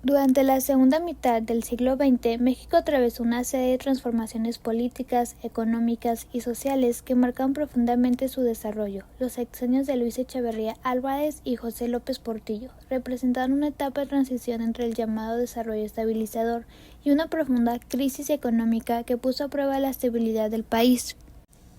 Durante la segunda mitad del siglo XX, México atravesó una serie de transformaciones políticas, económicas y sociales que marcaron profundamente su desarrollo. Los sexenios de Luis Echeverría Álvarez y José López Portillo representaron una etapa de transición entre el llamado desarrollo estabilizador y una profunda crisis económica que puso a prueba la estabilidad del país.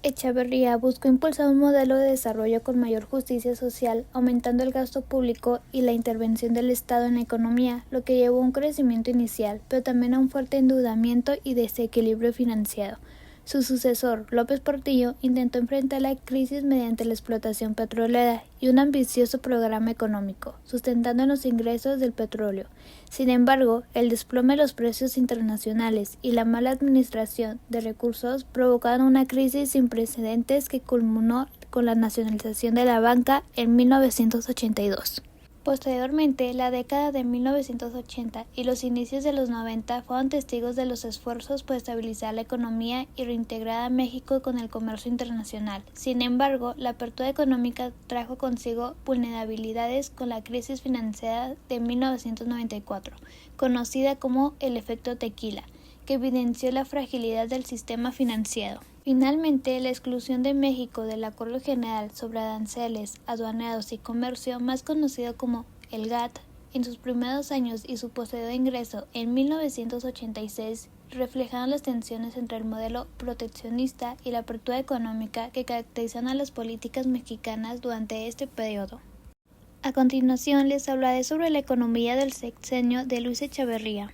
Echeverría buscó impulsar un modelo de desarrollo con mayor justicia social, aumentando el gasto público y la intervención del Estado en la economía, lo que llevó a un crecimiento inicial, pero también a un fuerte endeudamiento y desequilibrio financiero. Su sucesor, López Portillo, intentó enfrentar la crisis mediante la explotación petrolera y un ambicioso programa económico, sustentando en los ingresos del petróleo. Sin embargo, el desplome de los precios internacionales y la mala administración de recursos provocaron una crisis sin precedentes que culminó con la nacionalización de la banca en 1982. Posteriormente, la década de 1980 y los inicios de los 90 fueron testigos de los esfuerzos por estabilizar la economía y reintegrar a México con el comercio internacional. Sin embargo, la apertura económica trajo consigo vulnerabilidades con la crisis financiera de 1994, conocida como el efecto tequila, que evidenció la fragilidad del sistema financiero. Finalmente, la exclusión de México del Acuerdo General sobre Aranceles, Aduaneros y Comercio, más conocido como el GATT, en sus primeros años y su posterior ingreso en 1986, reflejaron las tensiones entre el modelo proteccionista y la apertura económica que caracterizan a las políticas mexicanas durante este periodo. A continuación, les hablaré sobre la economía del sexenio de Luis Echeverría.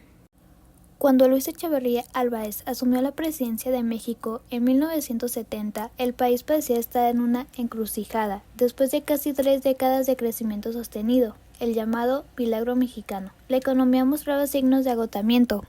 Cuando Luis Echeverría Álvarez asumió la presidencia de México en 1970, el país parecía estar en una encrucijada, después de casi 3 décadas de crecimiento sostenido, el llamado milagro mexicano. La economía mostraba signos de agotamiento.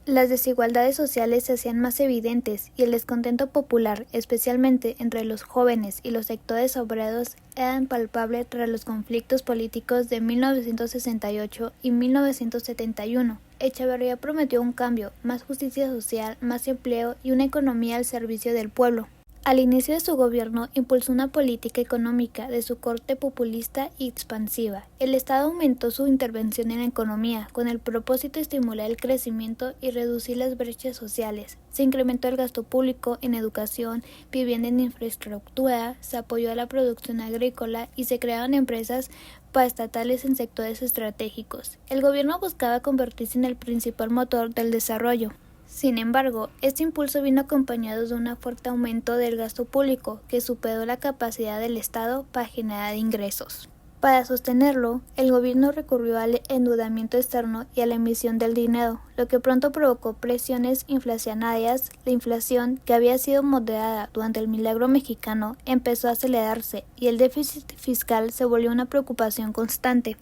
Las desigualdades sociales se hacían más evidentes y el descontento popular, especialmente entre los jóvenes y los sectores obreros, eran palpables tras los conflictos políticos de 1968 y 1971. Echeverría prometió un cambio, más justicia social, más empleo y una economía al servicio del pueblo. Al inicio de su gobierno impulsó una política económica de su corte populista y expansiva. El Estado aumentó su intervención en la economía con el propósito de estimular el crecimiento y reducir las brechas sociales. Se incrementó el gasto público en educación, vivienda y infraestructura, se apoyó a la producción agrícola y se crearon empresas paraestatales en sectores estratégicos. El gobierno buscaba convertirse en el principal motor del desarrollo. Sin embargo, este impulso vino acompañado de un fuerte aumento del gasto público que superó la capacidad del Estado para generar ingresos. Para sostenerlo, el gobierno recurrió al endeudamiento externo y a la emisión del dinero, lo que pronto provocó presiones inflacionarias. La inflación, que había sido moderada durante el milagro mexicano, empezó a acelerarse y el déficit fiscal se volvió una preocupación constante.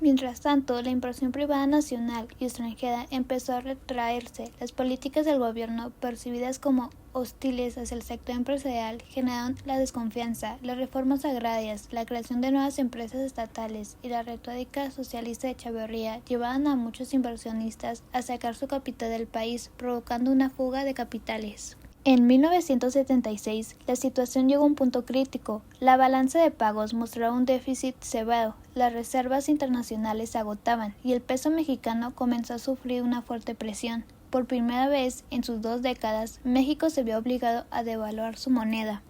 Mientras tanto, la inversión privada nacional y extranjera empezó a retraerse. Las políticas del gobierno, percibidas como hostiles hacia el sector empresarial, generaron la desconfianza. Las reformas agrarias, la creación de nuevas empresas estatales y la retórica socialista de Echeverría llevaron a muchos inversionistas a sacar su capital del país, provocando una fuga de capitales. En 1976, la situación llegó a un punto crítico. La balanza de pagos mostraba un déficit severo, las reservas internacionales se agotaban y el peso mexicano comenzó a sufrir una fuerte presión. Por primera vez en sus 2 décadas, México se vio obligado a devaluar su moneda,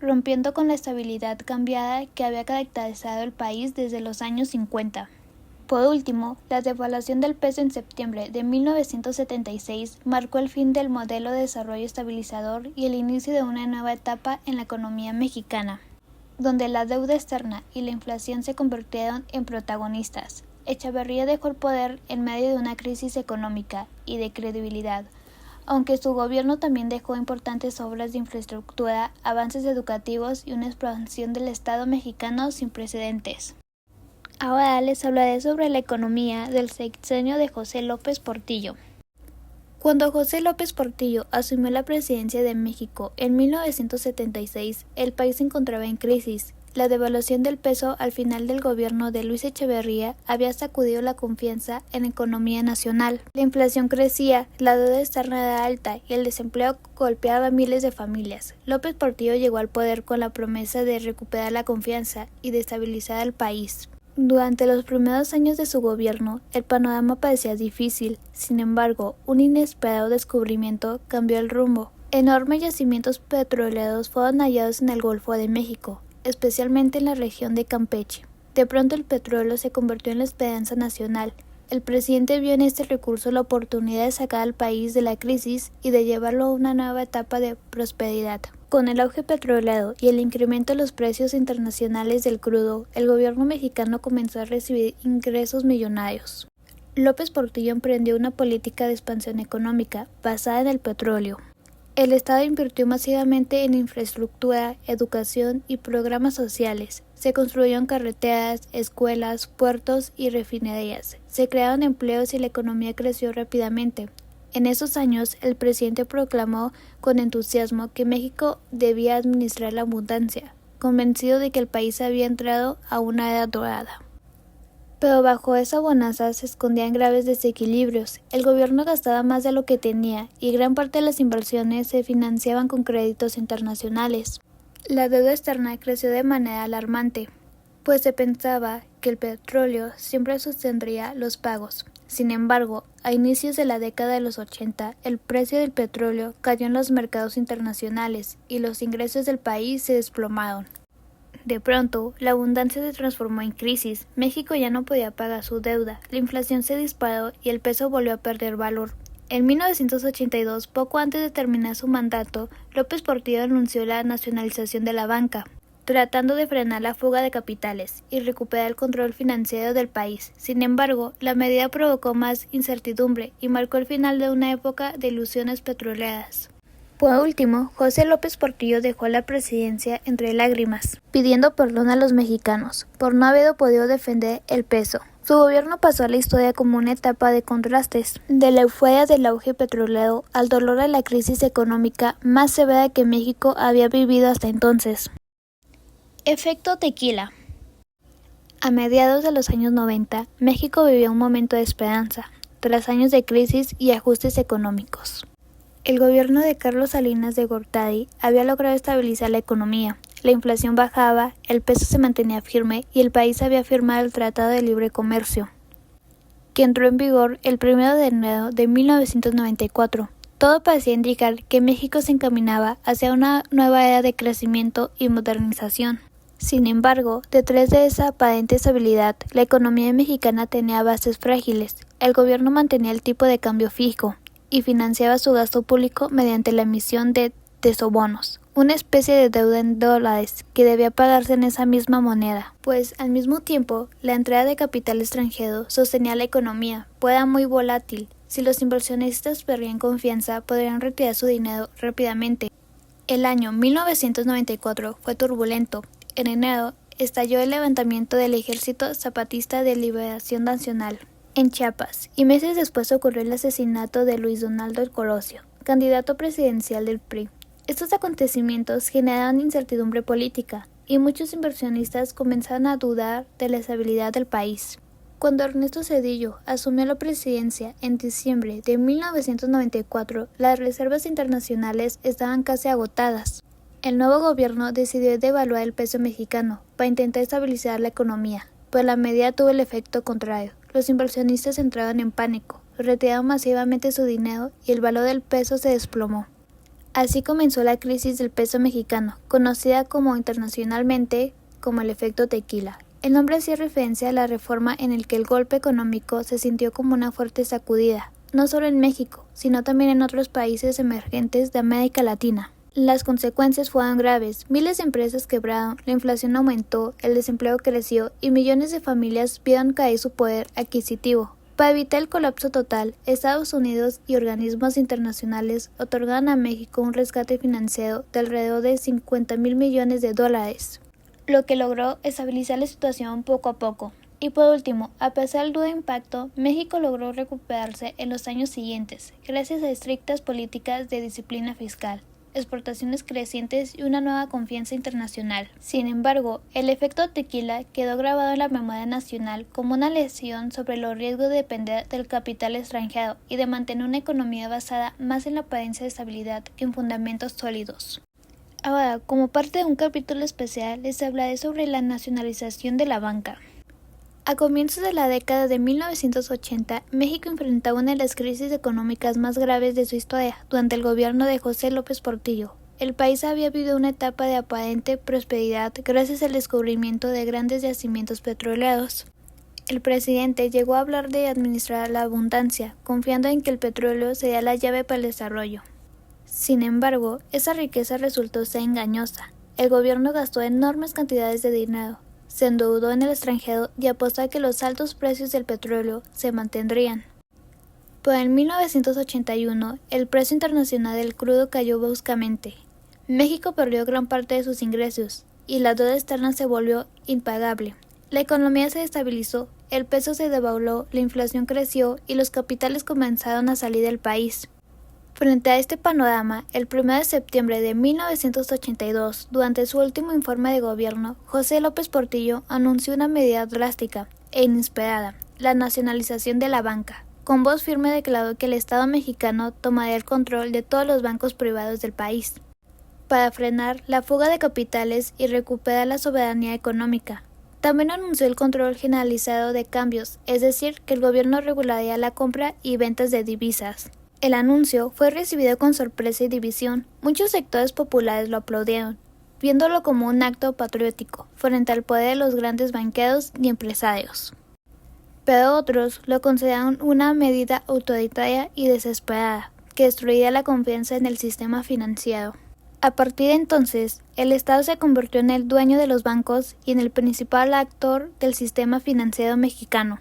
rompiendo con la estabilidad cambiada que había caracterizado el país desde los años 50. Por último, la devaluación del peso en septiembre de 1976 marcó el fin del modelo de desarrollo estabilizador y el inicio de una nueva etapa en la economía mexicana, donde la deuda externa y la inflación se convirtieron en protagonistas. Echeverría dejó el poder en medio de una crisis económica y de credibilidad, aunque su gobierno también dejó importantes obras de infraestructura, avances educativos y una expansión del Estado mexicano sin precedentes. Ahora les hablaré sobre la economía del sexenio de José López Portillo. Cuando José López Portillo asumió la presidencia de México en 1976, el país se encontraba en crisis. La devaluación del peso al final del gobierno de Luis Echeverría había sacudido la confianza en la economía nacional. La inflación crecía, la deuda externa era alta y el desempleo golpeaba a miles de familias. López Portillo llegó al poder con la promesa de recuperar la confianza y de estabilizar al país. Durante los primeros años de su gobierno, el panorama parecía difícil. Sin embargo, un inesperado descubrimiento cambió el rumbo. Enormes yacimientos petroleros fueron hallados en el Golfo de México, especialmente en la región de Campeche. De pronto el petróleo se convirtió en la esperanza nacional. El presidente vio en este recurso la oportunidad de sacar al país de la crisis y de llevarlo a una nueva etapa de prosperidad. Con el auge petrolero y el incremento de los precios internacionales del crudo, el gobierno mexicano comenzó a recibir ingresos millonarios. López Portillo emprendió una política de expansión económica basada en el petróleo. El Estado invirtió masivamente en infraestructura, educación y programas sociales. Se construyeron carreteras, escuelas, puertos y refinerías. Se crearon empleos y la economía creció rápidamente. En esos años, el presidente proclamó con entusiasmo que México debía administrar la abundancia, convencido de que el país había entrado a una era dorada. Pero bajo esa bonanza se escondían graves desequilibrios. El gobierno gastaba más de lo que tenía y gran parte de las inversiones se financiaban con créditos internacionales. La deuda externa creció de manera alarmante, pues se pensaba que el petróleo siempre sostendría los pagos. Sin embargo, a inicios de la década de los 80, el precio del petróleo cayó en los mercados internacionales y los ingresos del país se desplomaron. De pronto, la abundancia se transformó en crisis. México ya no podía pagar su deuda, la inflación se disparó y el peso volvió a perder valor. En 1982, poco antes de terminar su mandato, López Portillo anunció la nacionalización de la banca, tratando de frenar la fuga de capitales y recuperar el control financiero del país. Sin embargo, la medida provocó más incertidumbre y marcó el final de una época de ilusiones petroleras. Por último, José López Portillo dejó la presidencia entre lágrimas, pidiendo perdón a los mexicanos por no haber podido defender el peso. Su gobierno pasó a la historia como una etapa de contrastes, de la euforia del auge petrolero al dolor de la crisis económica más severa que México había vivido hasta entonces. Efecto tequila. A mediados de los años 90, México vivió un momento de esperanza, tras años de crisis y ajustes económicos. El gobierno de Carlos Salinas de Gortari había logrado estabilizar la economía, la inflación bajaba, el peso se mantenía firme y el país había firmado el Tratado de Libre Comercio, que entró en vigor el 1 de enero de 1994. Todo parecía indicar que México se encaminaba hacia una nueva era de crecimiento y modernización. Sin embargo, detrás de esa aparente estabilidad, la economía mexicana tenía bases frágiles. El gobierno mantenía el tipo de cambio fijo y financiaba su gasto público mediante la emisión de tesobonos, una especie de deuda en dólares que debía pagarse en esa misma moneda, pues al mismo tiempo la entrada de capital extranjero sostenía la economía, pues era muy volátil. Si los inversionistas perdían confianza, podrían retirar su dinero rápidamente. El año 1994 fue turbulento. En enero estalló el levantamiento del Ejército Zapatista de Liberación Nacional en Chiapas, y meses después ocurrió el asesinato de Luis Donaldo Colosio, candidato presidencial del PRI. Estos acontecimientos generaron incertidumbre política, y muchos inversionistas comenzaron a dudar de la estabilidad del país. Cuando Ernesto Zedillo asumió la presidencia en diciembre de 1994, las reservas internacionales estaban casi agotadas. El nuevo gobierno decidió devaluar el peso mexicano para intentar estabilizar la economía, pero la medida tuvo el efecto contrario. Los inversionistas entraron en pánico, retiraron masivamente su dinero y el valor del peso se desplomó. Así comenzó la crisis del peso mexicano, conocida internacionalmente como el efecto tequila. El nombre hacía referencia a la reforma en el que el golpe económico se sintió como una fuerte sacudida, no solo en México, sino también en otros países emergentes de América Latina. Las consecuencias fueron graves, miles de empresas quebraron, la inflación aumentó, el desempleo creció y millones de familias vieron caer su poder adquisitivo. Para evitar el colapso total, Estados Unidos y organismos internacionales otorgaron a México un rescate financiero de alrededor de $50,000 millones, lo que logró estabilizar la situación poco a poco. Y por último, a pesar del duro impacto, México logró recuperarse en los años siguientes, gracias a estrictas políticas de disciplina fiscal, exportaciones crecientes y una nueva confianza internacional. Sin embargo, el efecto tequila quedó grabado en la memoria nacional como una lección sobre los riesgos de depender del capital extranjero y de mantener una economía basada más en la apariencia de estabilidad que en fundamentos sólidos. Ahora, como parte de un capítulo especial, les hablaré sobre la nacionalización de la banca. A comienzos de la década de 1980, México enfrentaba una de las crisis económicas más graves de su historia durante el gobierno de José López Portillo. El país había vivido una etapa de aparente prosperidad gracias al descubrimiento de grandes yacimientos petroleros. El presidente llegó a hablar de administrar la abundancia, confiando en que el petróleo sería la llave para el desarrollo. Sin embargo, esa riqueza resultó ser engañosa. El gobierno gastó enormes cantidades de dinero, se endeudó en el extranjero y apostó a que los altos precios del petróleo se mantendrían. Pero en 1981, el precio internacional del crudo cayó bruscamente. México perdió gran parte de sus ingresos y la deuda externa se volvió impagable. La economía se estabilizó, el peso se devaluó, la inflación creció y los capitales comenzaron a salir del país. Frente a este panorama, el 1 de septiembre de 1982, durante su último informe de gobierno, José López Portillo anunció una medida drástica e inesperada, la nacionalización de la banca. Con voz firme declaró que el Estado mexicano tomaría el control de todos los bancos privados del país, para frenar la fuga de capitales y recuperar la soberanía económica. También anunció el control generalizado de cambios, es decir, que el gobierno regularía la compra y ventas de divisas. El anuncio fue recibido con sorpresa y división. Muchos sectores populares lo aplaudieron, viéndolo como un acto patriótico frente al poder de los grandes banqueros y empresarios. Pero otros lo consideraron una medida autoritaria y desesperada, que destruiría la confianza en el sistema financiero. A partir de entonces, el Estado se convirtió en el dueño de los bancos y en el principal actor del sistema financiero mexicano.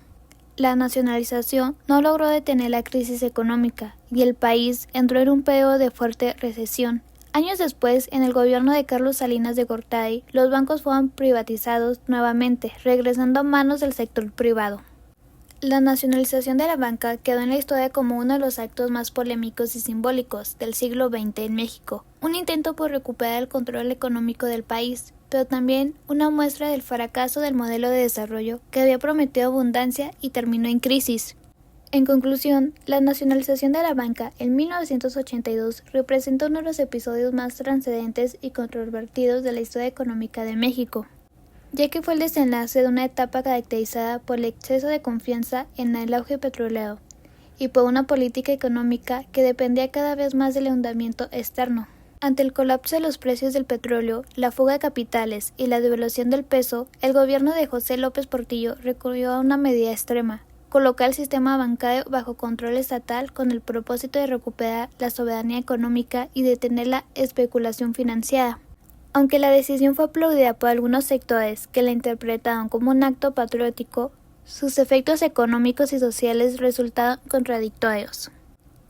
La nacionalización no logró detener la crisis económica y el país entró en un periodo de fuerte recesión. Años después, en el gobierno de Carlos Salinas de Gortari, los bancos fueron privatizados nuevamente, regresando a manos del sector privado. La nacionalización de la banca quedó en la historia como uno de los actos más polémicos y simbólicos del siglo XX en México, un intento por recuperar el control económico del país, pero también una muestra del fracaso del modelo de desarrollo que había prometido abundancia y terminó en crisis. En conclusión, la nacionalización de la banca en 1982 representa uno de los episodios más trascendentes y controvertidos de la historia económica de México, ya que fue el desenlace de una etapa caracterizada por el exceso de confianza en el auge petrolero y por una política económica que dependía cada vez más del endeudamiento externo. Ante el colapso de los precios del petróleo, la fuga de capitales y la devaluación del peso, el gobierno de José López Portillo recurrió a una medida extrema: colocar el sistema bancario bajo control estatal con el propósito de recuperar la soberanía económica y detener la especulación financiera. Aunque la decisión fue aplaudida por algunos sectores que la interpretaron como un acto patriótico, sus efectos económicos y sociales resultaron contradictorios.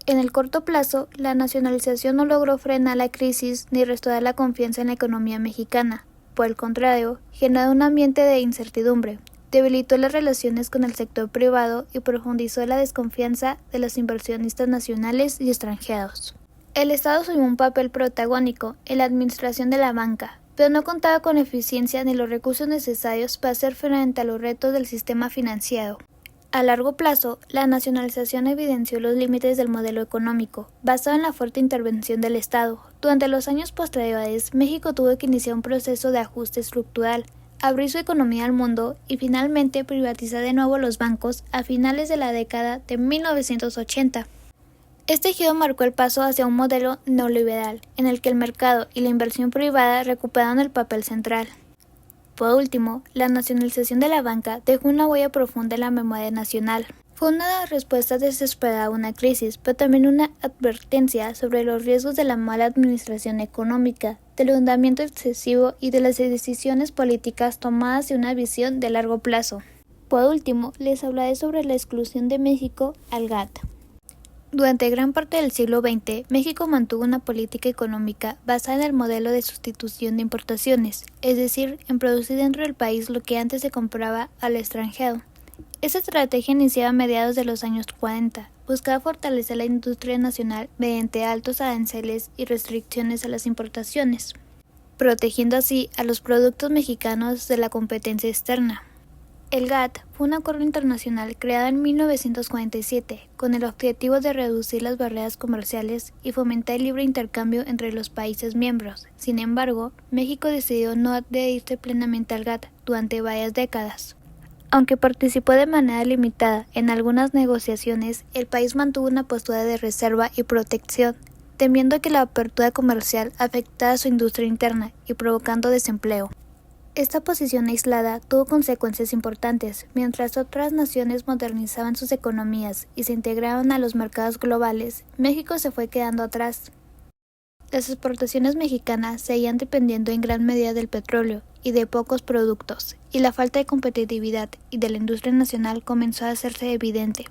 En el corto plazo, la nacionalización no logró frenar la crisis ni restaurar la confianza en la economía mexicana. Por el contrario, generó un ambiente de incertidumbre, debilitó las relaciones con el sector privado y profundizó la desconfianza de los inversionistas nacionales y extranjeros. El Estado asumió un papel protagónico en la administración de la banca, pero no contaba con eficiencia ni los recursos necesarios para hacer frente a los retos del sistema financiero. A largo plazo, la nacionalización evidenció los límites del modelo económico, basado en la fuerte intervención del Estado. Durante los años posteriores, México tuvo que iniciar un proceso de ajuste estructural, abrir su economía al mundo y finalmente privatizar de nuevo los bancos a finales de la década de 1980. Este giro marcó el paso hacia un modelo neoliberal, en el que el mercado y la inversión privada recuperaron el papel central. Por último, la nacionalización de la banca dejó una huella profunda en la memoria nacional. Fue una respuesta desesperada a una crisis, pero también una advertencia sobre los riesgos de la mala administración económica, del endeudamiento excesivo y de las decisiones políticas tomadas sin una visión de largo plazo. Por último, les hablaré sobre la exclusión de México al GATT. Durante gran parte del siglo XX, México mantuvo una política económica basada en el modelo de sustitución de importaciones, es decir, en producir dentro del país lo que antes se compraba al extranjero. Esta estrategia iniciada a mediados de los años 40, buscaba fortalecer la industria nacional mediante altos aranceles y restricciones a las importaciones, protegiendo así a los productos mexicanos de la competencia externa. El GATT fue un acuerdo internacional creado en 1947 con el objetivo de reducir las barreras comerciales y fomentar el libre intercambio entre los países miembros. Sin embargo, México decidió no adherirse plenamente al GATT durante varias décadas. Aunque participó de manera limitada en algunas negociaciones, el país mantuvo una postura de reserva y protección, temiendo que la apertura comercial afectara a su industria interna y provocando desempleo. Esta posición aislada tuvo consecuencias importantes, mientras otras naciones modernizaban sus economías y se integraban a los mercados globales, México se fue quedando atrás. Las exportaciones mexicanas seguían dependiendo en gran medida del petróleo y de pocos productos, y la falta de competitividad y de la industria nacional comenzó a hacerse evidente.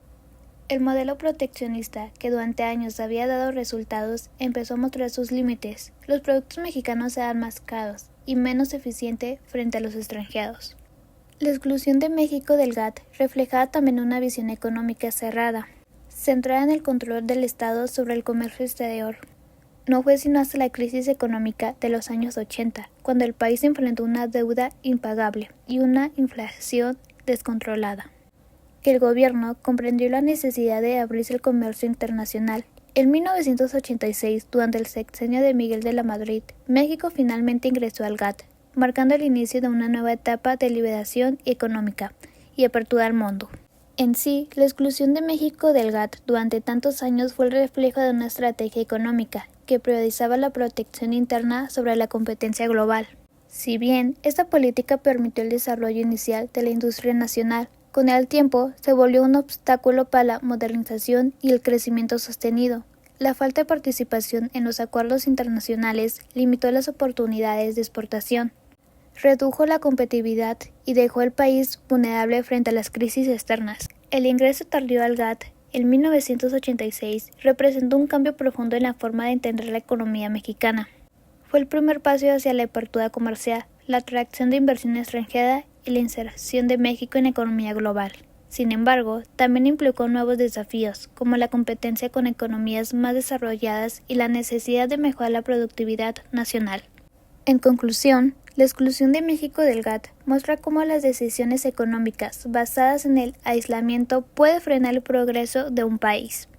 El modelo proteccionista, que durante años había dado resultados, empezó a mostrar sus límites. Los productos mexicanos eran más caros y menos eficientes frente a los extranjeros. La exclusión de México del GATT reflejaba también una visión económica cerrada, centrada en el control del Estado sobre el comercio exterior. No fue sino hasta la crisis económica de los años 80, cuando el país enfrentó una deuda impagable y una inflación descontrolada, que el gobierno comprendió la necesidad de abrirse al comercio internacional. En 1986, durante el sexenio de Miguel de la Madrid, México finalmente ingresó al GATT, marcando el inicio de una nueva etapa de liberación económica y apertura al mundo. En sí, la exclusión de México del GATT durante tantos años fue el reflejo de una estrategia económica que priorizaba la protección interna sobre la competencia global. Si bien esta política permitió el desarrollo inicial de la industria nacional, con el tiempo se volvió un obstáculo para la modernización y el crecimiento sostenido. La falta de participación en los acuerdos internacionales limitó las oportunidades de exportación, redujo la competitividad y dejó al país vulnerable frente a las crisis externas. El ingreso tardío al GATT en 1986 representó un cambio profundo en la forma de entender la economía mexicana. Fue el primer paso hacia la apertura comercial, la atracción de inversión extranjera y la inserción de México en la economía global. Sin embargo, también implicó nuevos desafíos, como la competencia con economías más desarrolladas y la necesidad de mejorar la productividad nacional. En conclusión, la exclusión de México del GATT muestra cómo las decisiones económicas basadas en el aislamiento pueden frenar el progreso de un país.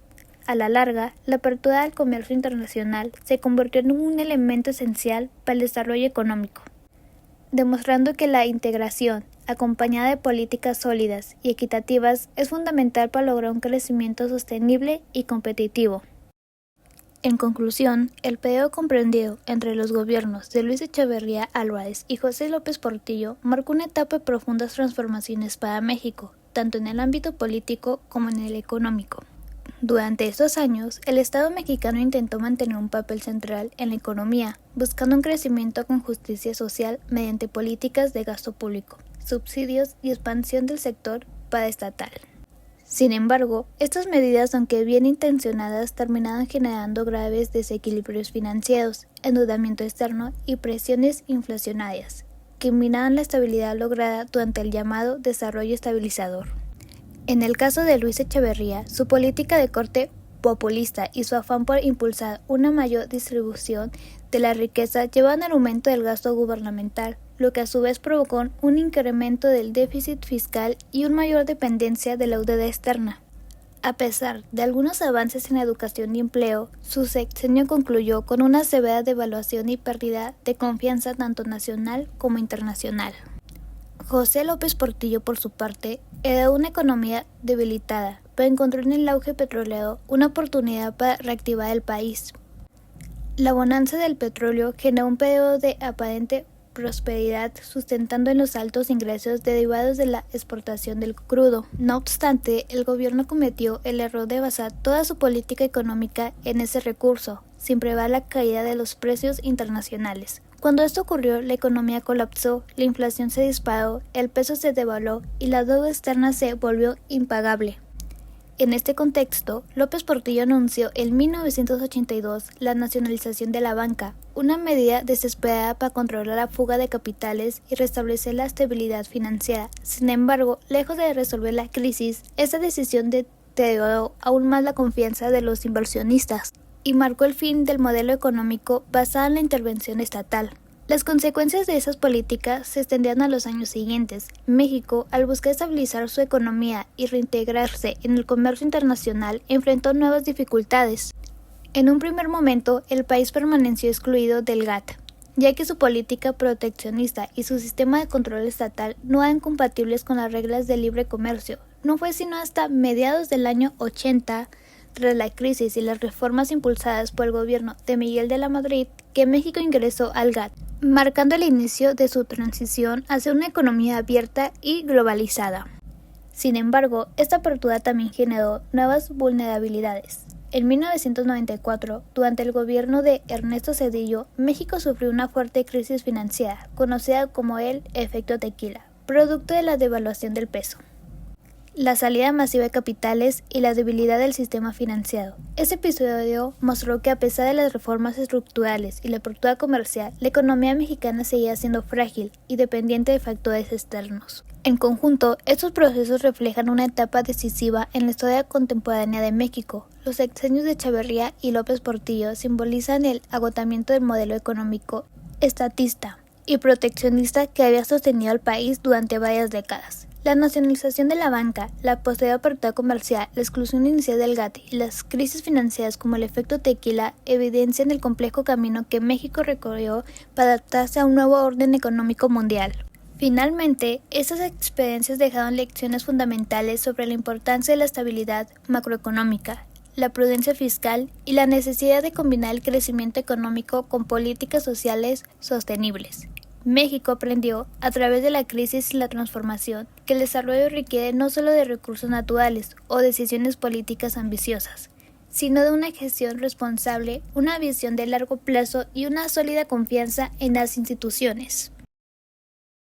A la larga, la apertura al comercio internacional se convirtió en un elemento esencial para el desarrollo económico, demostrando que la integración, acompañada de políticas sólidas y equitativas, es fundamental para lograr un crecimiento sostenible y competitivo. En conclusión, el periodo comprendido entre los gobiernos de Luis Echeverría Álvarez y José López Portillo marcó una etapa de profundas transformaciones para México, tanto en el ámbito político como en el económico. Durante estos años, el Estado mexicano intentó mantener un papel central en la economía, buscando un crecimiento con justicia social mediante políticas de gasto público, subsidios y expansión del sector paraestatal. Sin embargo, estas medidas, aunque bien intencionadas, terminaron generando graves desequilibrios financieros, endeudamiento externo y presiones inflacionarias, que minaban la estabilidad lograda durante el llamado desarrollo estabilizador. En el caso de Luis Echeverría, su política de corte populista y su afán por impulsar una mayor distribución de la riqueza llevaron al aumento del gasto gubernamental, lo que a su vez provocó un incremento del déficit fiscal y una mayor dependencia de la deuda externa. A pesar de algunos avances en educación y empleo, su sexenio concluyó con una severa devaluación y pérdida de confianza tanto nacional como internacional. José López Portillo, por su parte, era una economía debilitada, pero encontró en el auge petrolero una oportunidad para reactivar el país. La bonanza del petróleo generó un periodo de aparente prosperidad, sustentando en los altos ingresos derivados de la exportación del crudo. No obstante, el gobierno cometió el error de basar toda su política económica en ese recurso, sin prever la caída de los precios internacionales. Cuando esto ocurrió, la economía colapsó, la inflación se disparó, el peso se devaluó y la deuda externa se volvió impagable. En este contexto, López Portillo anunció en 1982 la nacionalización de la banca, una medida desesperada para controlar la fuga de capitales y restablecer la estabilidad financiera. Sin embargo, lejos de resolver la crisis, esta decisión deterioró aún más la confianza de los inversionistas y marcó el fin del modelo económico basado en la intervención estatal. Las consecuencias de esas políticas se extendieron a los años siguientes. México, al buscar estabilizar su economía y reintegrarse en el comercio internacional, enfrentó nuevas dificultades. En un primer momento, el país permaneció excluido del GATT, ya que su política proteccionista y su sistema de control estatal no eran compatibles con las reglas del libre comercio. No fue sino hasta mediados del año 80, tras la crisis y las reformas impulsadas por el gobierno de Miguel de la Madrid, que México ingresó al GATT, marcando el inicio de su transición hacia una economía abierta y globalizada. Sin embargo, esta apertura también generó nuevas vulnerabilidades. En 1994, durante el gobierno de Ernesto Zedillo, México sufrió una fuerte crisis financiera, conocida como el efecto tequila, producto de la devaluación del peso, la salida masiva de capitales y la debilidad del sistema financiero. Este episodio mostró que a pesar de las reformas estructurales y la apertura comercial, la economía mexicana seguía siendo frágil y dependiente de factores externos. En conjunto, estos procesos reflejan una etapa decisiva en la historia contemporánea de México. Los sexenios de Echeverría y López Portillo simbolizan el agotamiento del modelo económico estatista y proteccionista que había sostenido al país durante varias décadas. La nacionalización de la banca, la posterior apertura comercial, la exclusión inicial del GATT y las crisis financieras como el efecto tequila evidencian el complejo camino que México recorrió para adaptarse a un nuevo orden económico mundial. Finalmente, estas experiencias dejaron lecciones fundamentales sobre la importancia de la estabilidad macroeconómica, la prudencia fiscal y la necesidad de combinar el crecimiento económico con políticas sociales sostenibles. México aprendió, a través de la crisis y la transformación, que el desarrollo requiere no solo de recursos naturales o decisiones políticas ambiciosas, sino de una gestión responsable, una visión de largo plazo y una sólida confianza en las instituciones.